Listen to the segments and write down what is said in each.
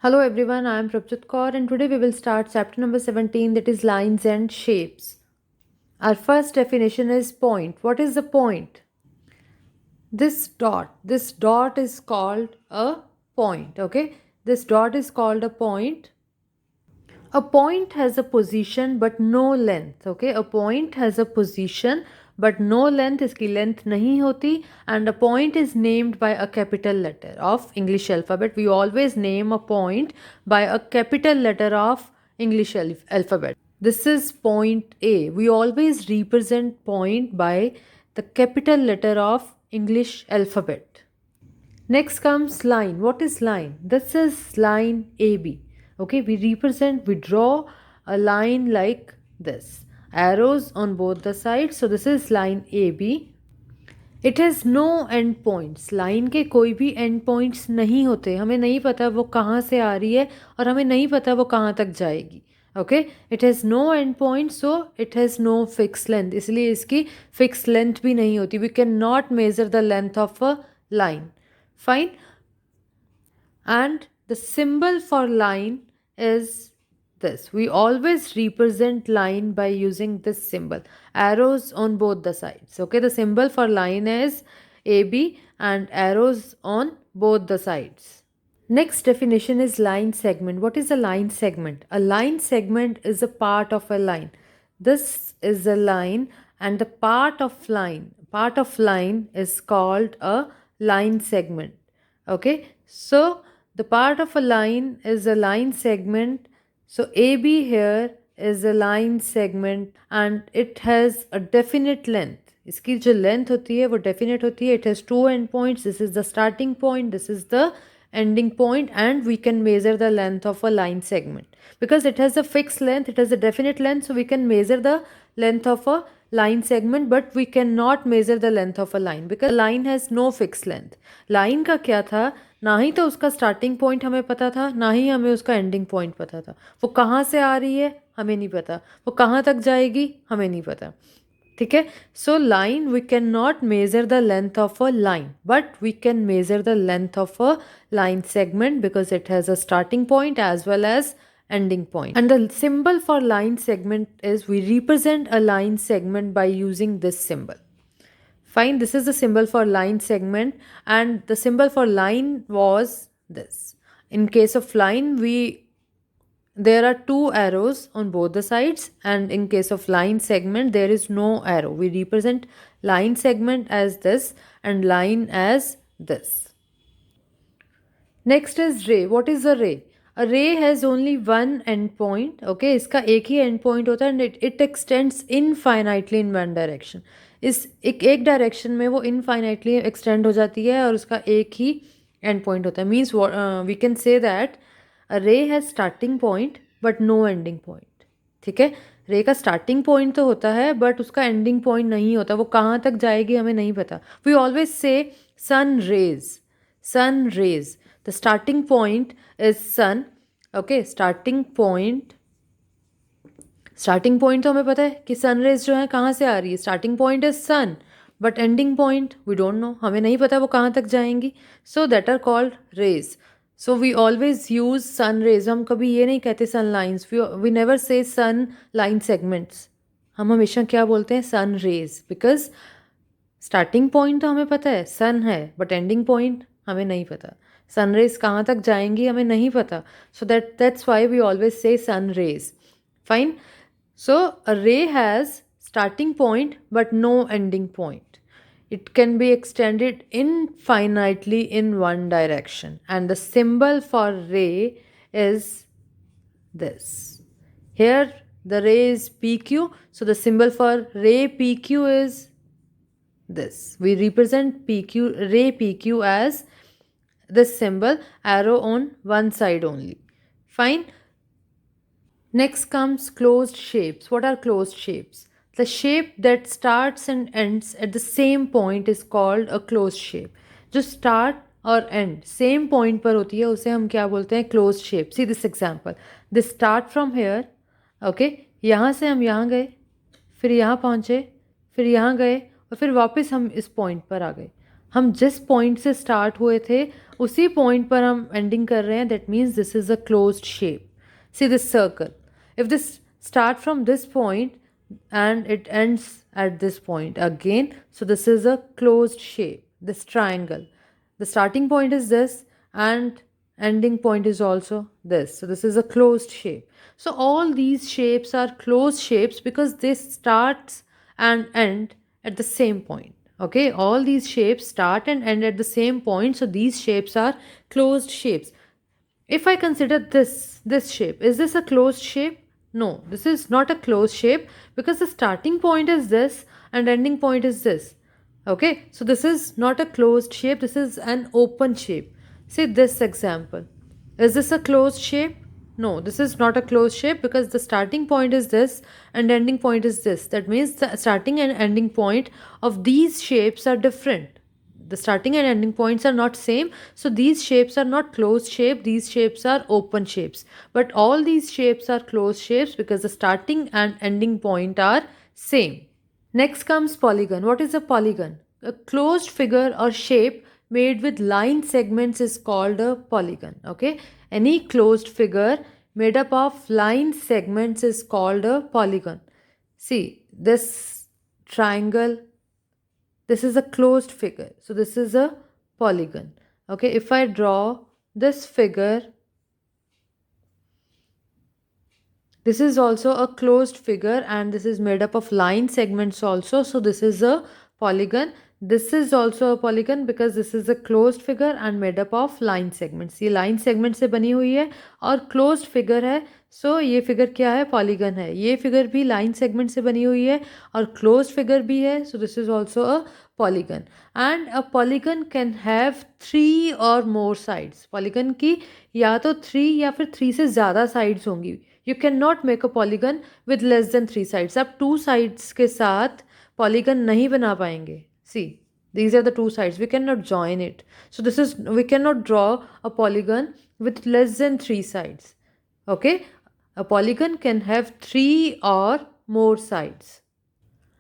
Hello everyone, I am Prabjot Kaur and today we will start chapter number 17, that is lines and shapes. Our first definition is point. What is the point? This dot is called a point, okay? This dot is called a point. A point has a position but no length, okay? A point has a position but no length, इसकी length नहीं होती, and a point is named by a capital letter of English alphabet. We always name a point by a capital letter of English alphabet. This is point A. We always represent point by the capital letter of English alphabet. Next comes line. What is line? This is line AB. Okay, we draw a line like this. Arrows on both the sides. So this is line AB. It has no end points. Line के कोई भी end points नहीं होते. हमें नहीं पता वो कहाँ से आ रही है और हमें नहीं पता वो कहाँ तक जाएगी. Okay, it has no end point, so it has no fixed length. इसलिए इसकी fixed length भी नहीं होती. We cannot measure the length of a line. Fine. And the symbol for line is this. We always represent line by using this symbol. Arrows on both the sides. Okay, the symbol for line is AB and arrows on both the sides. Next definition is line segment. What is a line segment? A line segment is a part of a line. This is a line and the part of line is called a line segment. Okay, so the part of a line is a line segment. So AB here is a line segment and it has a definite length. इसकी जो length होती है वो definite होती है. It has two end points. This is the starting point, this is the ending point, and we can measure the length of a line segment because it has a fixed length, it has a definite length, so we can measure the length of a line segment, but we cannot measure the length of a line because line has no fixed length. line का क्या था, ना ही तो उसका starting point हमें पता था, ना ही हमें उसका एंडिंग पॉइंट पता था. वो कहाँ से आ रही है हमें नहीं पता, वो कहाँ तक जाएगी हमें नहीं पता. ठीक है. So line, we can not measure the length of a line, but we can measure the length of a line segment because it has a starting point as well as ending point. And the symbol for line segment is, we represent a line segment by using this symbol. Fine, this is the symbol for line segment and the symbol for line was this. In case of line, there are two arrows on both the sides, and in case of line segment there is no arrow. We represent line segment as this and line as this. Next is ray. What is a ray? A ray has only one end point. Okay, इसका एक ही end point होता है and it extends infinitely in one direction. इस एक direction में वो infinitely extend हो जाती है और उसका एक ही एंड पॉइंट होता है. Means we can say that a ray has starting point but no ending point. ठीक है, रे का स्टार्टिंग पॉइंट तो होता है बट उसका एंडिंग पॉइंट नहीं होता. वो कहाँ तक जाएगी हमें नहीं पता. We always say sun rays. Sun rays, the starting point is sun. Okay, starting point तो हमें पता है कि सन रेज जो है कहाँ से आ रही है. Starting point is sun but ending point we don't know, हमें नहीं पता वो कहाँ तक जाएंगी. So that are called rays. So we always use sun rays. हम कभी ये नहीं कहते सन lines. We never say sun line segments. हम हमेशा क्या बोलते हैं, sun rays, because starting point तो हमें पता है सन है बट एंडिंग पॉइंट हमें नहीं पता. सन रेज कहाँ तक जाएंगी हमें नहीं पता. So that's why we always say sun rays. Fine. So a ray has starting point but no ending point. It can be extended infinitely in one direction and the symbol for ray is this. Here the ray is PQ, so the symbol for ray PQ is this. We represent PQ, ray PQ as this symbol, arrow on one side only. Fine. Next comes closed shapes. What are closed shapes? The shape that starts and ends at the same point is called a closed shape. जो start और end same point पर होती है उसे हम क्या बोलते हैं, closed shape. See this example. This start from here. Okay, यहाँ से हम यहाँ गए, फिर यहाँ पहुँचे, फिर यहाँ गए और फिर वापस हम इस point पर आ गए. हम जिस पॉइंट से स्टार्ट हुए थे उसी पॉइंट पर हम एंडिंग कर रहे हैं, that means this is a closed shape. See this circle, if this start from this point and it ends at this point again, so this is a closed shape. This triangle, the starting point is this and ending point is also this, so this is a closed shape. So all these shapes are closed shapes because they starts and end at the same point. Okay, all these shapes start and end at the same point, so these shapes are closed shapes. If I consider this shape, is this a closed shape? No, this is not a closed shape because the starting point is this and ending point is this. Okay, so this is not a closed shape, this is an open shape. See this example. Is this a closed shape? No, this is not a closed shape because the starting point is this and ending point is this. That means the starting and ending point of these shapes are different. The starting and ending points are not same, so these shapes are not closed shape, these shapes are open shapes. But all these shapes are closed shapes because the starting and ending point are same. Next comes polygon. What is a polygon? A closed figure or shape made with line segments is called a polygon. Okay, any closed figure made up of line segments is called a polygon. See this triangle, this is a closed figure, so this is a polygon. Okay, if I draw this figure, this is also a closed figure and this is made up of line segments also, so this is a polygon. This is also a polygon because this is a closed figure and made up of line segments. ये line segment से बनी हुई है और closed figure है, so ये figure क्या है? Polygon है. ये figure भी line segment से बनी हुई है और closed figure भी है, so this is also a polygon. And a polygon can have 3 or more sides. Polygon की या तो 3 या फिर 3 से ज़्यादा sides होंगी. You cannot make a polygon with less than 3 sides. आप 2 sides के साथ polygon नहीं बना पाएंगे. See, these are the 2 sides. We cannot join it. So this is, we cannot draw a polygon with less than 3 sides. Okay, a polygon can have 3 or more sides.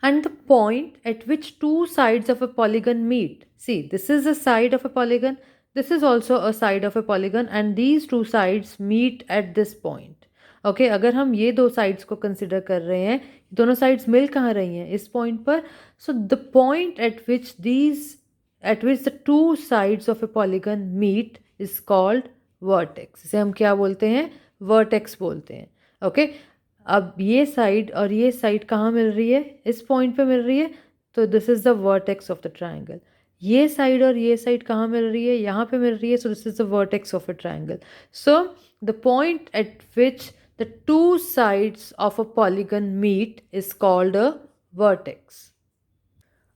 And the point at which two sides of a polygon meet. See, this is a side of a polygon, this is also a side of a polygon, and these two sides meet at this point. Okay अगर हम ये दो sides को consider कर रहे हैं, दोनों sides मिल कहाँ रही हैं? इस पॉइंट पर. So the point at which the two sides of a polygon meet is called vertex. इसे हम क्या बोलते हैं? वर्टेक्स बोलते हैं. ओके, अब ये साइड और ये साइड कहाँ मिल रही है? इस पॉइंट पे मिल रही है, तो this is the vertex of the triangle. ये साइड और ये साइड कहाँ मिल रही है? यहाँ पे मिल रही है, so this is the vertex of a triangle. So the point at which the two sides of a polygon meet is called a vertex.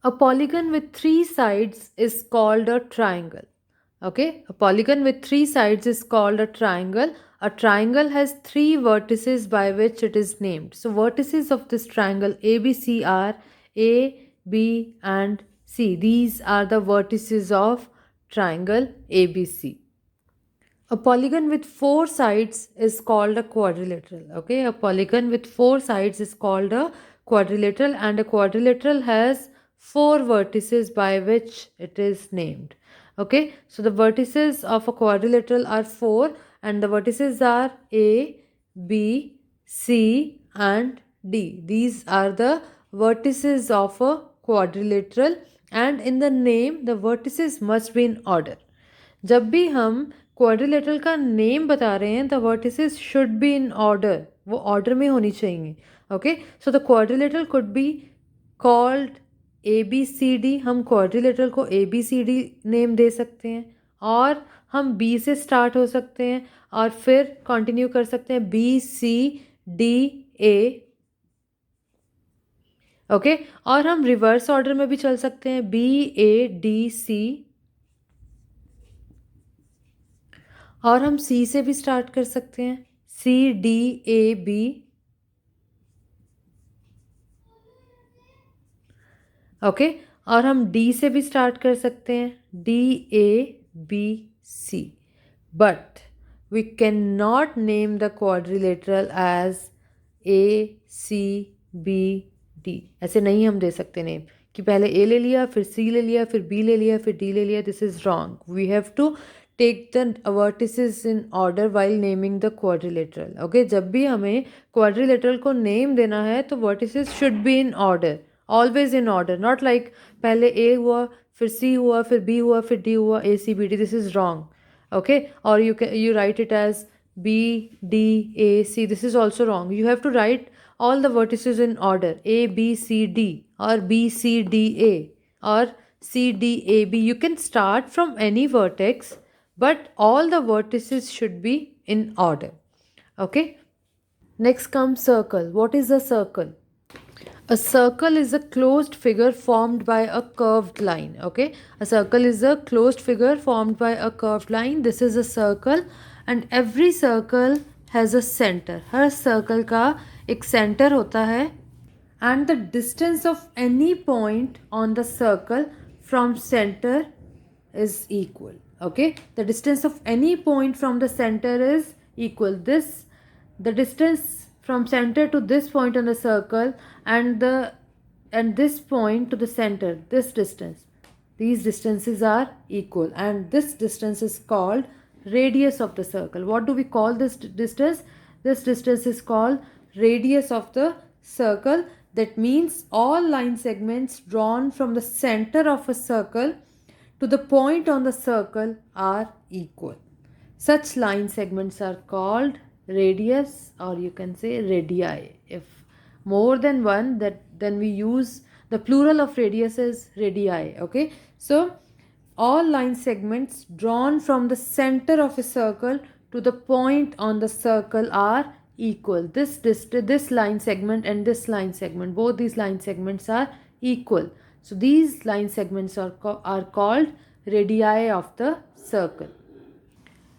A polygon with 3 sides is called a triangle. Okay, a polygon with 3 sides is called a triangle. A triangle has 3 vertices by which it is named. So vertices of this triangle ABC are A, B and C. These are the vertices of triangle ABC. A polygon with 4 sides is called a quadrilateral. Okay, a polygon with 4 sides is called a quadrilateral, and a quadrilateral has 4 vertices by which it is named. Okay, so the vertices of a quadrilateral are 4 and the vertices are A, B, C and D. These are the vertices of a quadrilateral, and in the name the vertices must be in order. जब भी हम quadrilateral का name बता रहे हैं, the vertices should be in order, वो order में होनी चाहिए. Okay, so the quadrilateral could be called ABCD. हम क्वाड्रिलेटरल को ABCD नेम दे सकते हैं, और हम B से स्टार्ट हो सकते हैं और फिर कंटिन्यू कर सकते हैं BCDA. ओके, और हम रिवर्स ऑर्डर में भी चल सकते हैं BADC, और हम C से भी स्टार्ट कर सकते हैं CDAB. ओके, और हम D से भी स्टार्ट कर सकते हैं DABC. But we can not name the quadrilateral as ACBD. ऐसे नहीं हम दे सकते नेम, कि पहले ए ले लिया, फिर सी ले लिया, फिर बी ले लिया, फिर डी ले लिया. This is wrong. We have to take the vertices in order while naming the quadrilateral. Okay, जब भी हमें क्वाड्रिलेटरल को नेम देना है तो vertices should be in order, always in order. Not like पहले ए हुआ, फिर सी हुआ, फिर बी हुआ, फिर डी हुआ, A C B D. This is wrong. Okay, or you write it as B D A C. This is also wrong. You have to write all the vertices in order: A B C D, or B C D A, or C D A B. You can start from any vertex, but all the vertices should be in order. Okay, next comes circle. What is a circle? A circle is a closed figure formed by a curved line. Okay, a circle is a closed figure formed by a curved line. This is a circle, and every circle has a center. Her circle का एक center होता है, and the distance of any point on the circle from center is equal. Okay, the distance of any point from the center is equal. The distance from center to this point on the circle, and this point to the center, this distance, these distances are equal, and this distance is called radius of the circle. What do we call this distance? This distance is called radius of the circle. That means all line segments drawn from the center of a circle to the point on the circle are equal. Such line segments are called radius, or you can say radii. If more than one, then we use the plural of radius is radii. Okay, so all line segments drawn from the center of a circle to the point on the circle are equal. This line segment and this line segment, both these line segments are equal. So these line segments are called radii of the circle.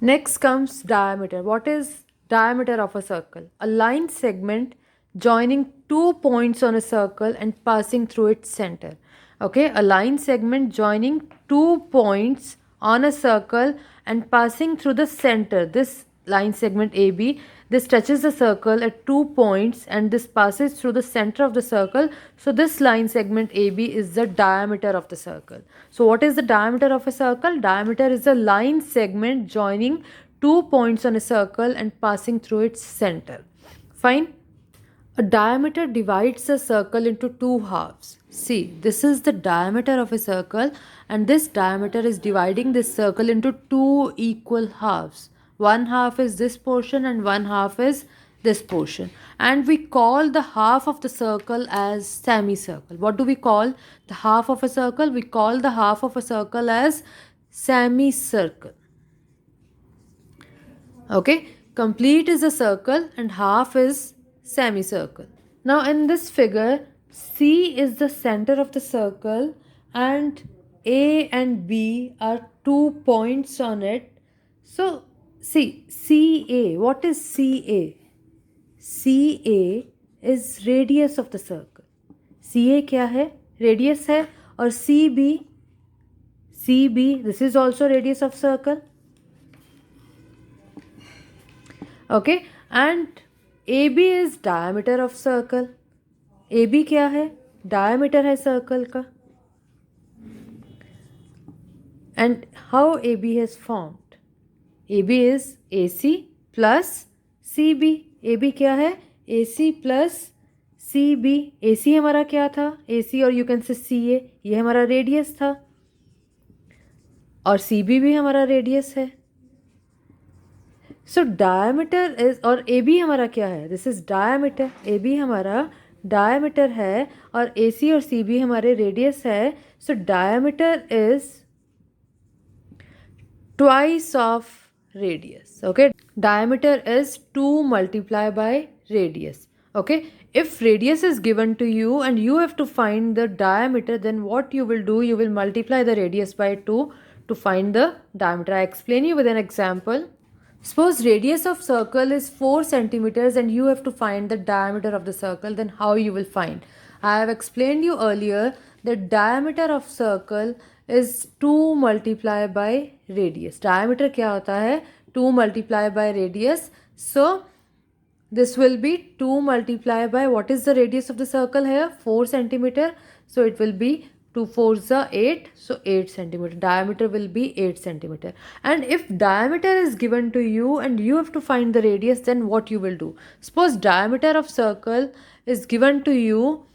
Next comes diameter. What is diameter of a circle? A line segment joining two points on a circle and passing through its center. Okay, a line segment joining two points on a circle and passing through the center. This line segment AB, this touches the circle at 2 points and this passes through the center of the circle. So this line segment AB is the diameter of the circle. So what is the diameter of a circle? Diameter is a line segment joining 2 points on a circle and passing through its center. Fine. A diameter divides a circle into two halves. See, this is the diameter of a circle, and this diameter is dividing this circle into two equal halves. One half is this portion and one half is this portion. And we call the half of the circle as semicircle. What do we call the half of a circle? We call the half of a circle as semicircle. Okay, complete is a circle and half is semicircle. Now in this figure, C is the center of the circle and A and B are 2 points on it. So see, CA, what is CA? CA is radius of the circle. CA क्या है? Radius है. और CB, this is also radius of circle. Okay, and AB is diameter of circle. AB क्या है? Diameter है circle का. And how AB has formed? AB is AC plus CB. AB क्या है? AC plus CB. AC हमारा क्या था? AC और you can say CA, ये हमारा radius था. और CB भी हमारा radius है. So diameter is, और AB हमारा क्या है? This is diameter. AB हमारा diameter है और AC और CB हमारे radius है. So diameter is twice of radius. Okay, diameter is 2 multiplied by radius. Okay, if radius is given to you and you have to find the diameter, then what you will do, you will multiply the radius by 2 to find the diameter. I explain you with an example. Suppose radius of circle is 4 centimeters and you have to find the diameter of the circle, then how you will find? I have explained you earlier that diameter of circle is 2 multiplied by radius. Diameter क्या होता है? 2 multiplied by radius. So this will be 2 multiplied by, what is the radius of the circle here? 4 centimeter. So it will be 2 4s are 8, so 8 centimeter. Diameter will be 8 centimeter. And if diameter is given to you and you have to find the radius, then what you will do? Suppose diameter of circle is given to you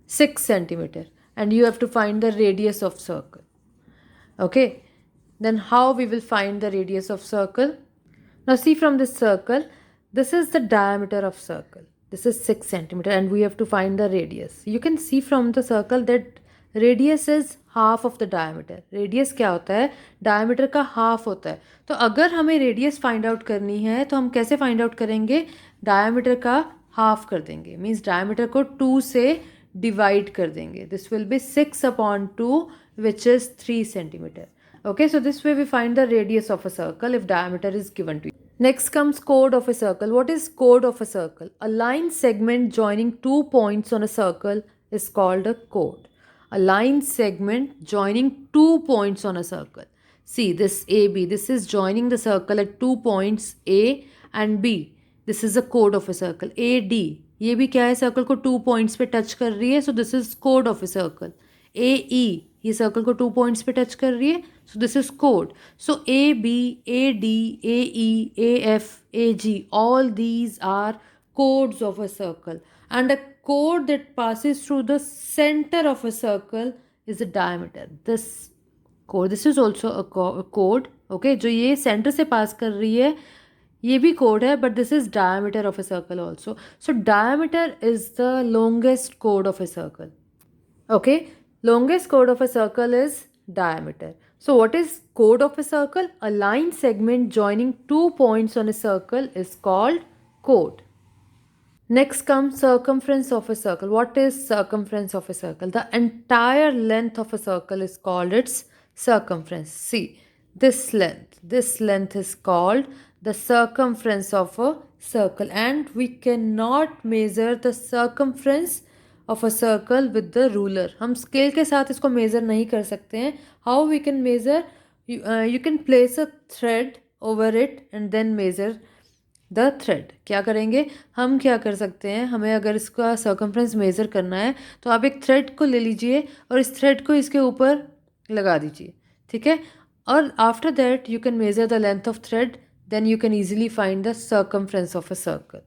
6 centimeter and you have to find the radius of circle. Okay, then how we will find the radius of circle? Now see, from this circle, this is the diameter of circle. This is 6 centimeter and we have to find the radius. You can see from the circle that radius is half of the diameter. Radius क्या होता है? Diameter का half होता है. तो अगर हमें radius find out करनी है तो हम कैसे find out करेंगे? Diameter का half कर देंगे. Means diameter को 2 से divide कर देंगे. This will be 6 upon 2, which is 3 centimeter. Okay, so this way we find the radius of a circle if diameter is given to you. Next comes chord of a circle. What is chord of a circle? A line segment joining 2 points on a circle is called a chord. A line segment joining 2 points on a circle. See this AB. This is joining the circle at 2 points A and B. This is a chord of a circle. AD. ये भी क्या है? Circle को 2 points पे touch कर रही है. So this is chord of a circle. AE. ये सर्कल को 2 पॉइंट्स पे टच कर रही है. So this is chord. So AB, AD, AE, AF, AG, all these are chords of a circle. And a chord that passes through the center of a circle is the diameter. This chord, this is also a chord. Okay, जो ये center से pass कर रही है, ये भी chord है, but this is diameter of a circle also. So diameter is the longest chord of a circle. Okay, longest chord of a circle is diameter. So what is chord of a circle? A line segment joining 2 points on a circle is called chord. Next comes circumference of a circle. What is circumference of a circle? The entire length of a circle is called its circumference. See, this length is called the circumference of a circle, and we cannot measure the circumference of a circle with the ruler. हम scale के साथ इसको measure नहीं कर सकते हैं. How we can measure? You can place a thread over it and then measure the thread. क्या करेंगे? हम क्या कर सकते हैं? हमें अगर इसका circumference measure करना है तो आप एक thread को ले लीजिए और इस thread को इसके ऊपर लगा दीजिए. ठीक है? और after that you can measure the length of thread, then you can easily find the circumference of a circle.